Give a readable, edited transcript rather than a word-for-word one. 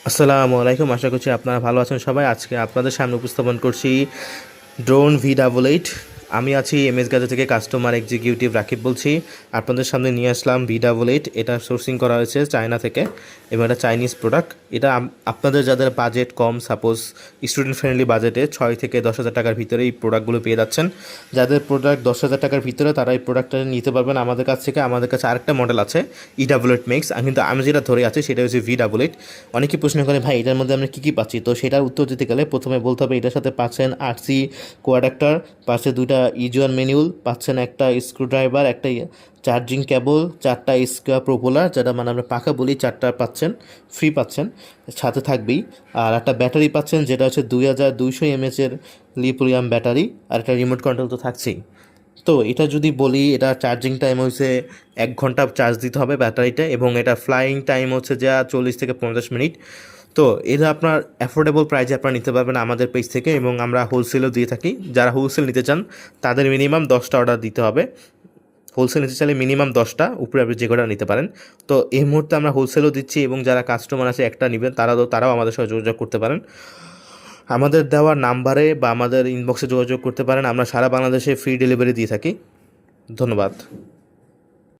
আসসালামু আলাইকুম, আশা করছি আপনারা ভালো আছেন সবাই। আজকে আপনাদের সামনে উপস্থাপন করছি ড্রোন V88। আমি আছি এমএস গাজা থেকে, কাস্টমার এক্সিকিউটিভ রাকিব বলছি। আপনাদের সামনে নিয়ে আসলাম V88। এটা সোর্সিং করা হয়েছে চায়না থেকে এবং এটা চাইনিজ প্রোডাক্ট। এটা আপনাদের যাদের বাজেট কম, সাপোজ স্টুডেন্ট ফ্রেন্ডলি বাজেটে 6 থেকে 10 হাজার টাকার ভিতরে এই প্রোডাক্টগুলো পেয়ে যাচ্ছেন। যাদের প্রোডাক্ট 10 হাজার টাকার ভিতরে তারা এই প্রোডাক্টটা নিতে পারবেন আমাদের কাছ থেকে। আমাদের কাছে আরেকটা মডেল আছে E88 মেক্স, কিন্তু আমি যেটা ধরে আছি সেটা হচ্ছে V88। অনেকে প্রশ্ন করে ভাই এটার মধ্যে আমরা কী কী পাচ্ছি, তো সেটার উত্তর দিতে গেলে প্রথমে বলতে হবে এটার সাথে পাচ্ছেন RC কোয়াডাক্টার, পাচ্ছে দুইটা ইজুয়ান ম্যানুয়াল, পাচ্ছেন একটা স্ক্রুড্রাইভার, একটা চার্জিং কেবল, 4টা স্কোয়ার প্রোপোলার, যেটা মানে আমরা পাখা বলি, 4টা পাচ্ছেন, ফ্রি পাচ্ছেন, সাথে থাকবেই। আর একটা ব্যাটারি পাচ্ছেন যেটা হচ্ছে 2200 mAh লিথিয়াম ব্যাটারি, আর একটা রিমোট কন্ট্রোল তো থাকছেই। তো এটা যদি বলি, এটা চার্জিং টাইম হচ্ছে 1 ঘন্টা চার্জ দিতে হবে ব্যাটারিটা, এবং এটা ফ্লাইং টাইম হচ্ছে যা 40 থেকে 50 মিনিট। তো এটা আপনার অ্যাফোর্ডেবল প্রাইসে আপনারা নিতে পারবেন আমাদের পেজ থেকে, এবং আমরা হোলসেলও দিয়ে থাকি। যারা হোলসেল নিতে চান তাদের মিনিমাম 10টা অর্ডার দিতে হবে। হোলসেল নিতে চাইলে মিনিমাম 10টা, উপরে আপনি যে কটা নিতে পারেন। তো এই মুহূর্তে আমরা হোলসেলও দিচ্ছি, এবং যারা কাস্টমার আছে একটা নেবেন তারাও আমাদের সাথে যোগাযোগ করতে পারেন। আমাদের দেওয়া নাম্বারে বা আমাদের ইনবক্সে যোগাযোগ করতে পারেন। আমরা সারা বাংলাদেশে ফ্রি ডেলিভারি দিয়ে থাকি। ধন্যবাদ।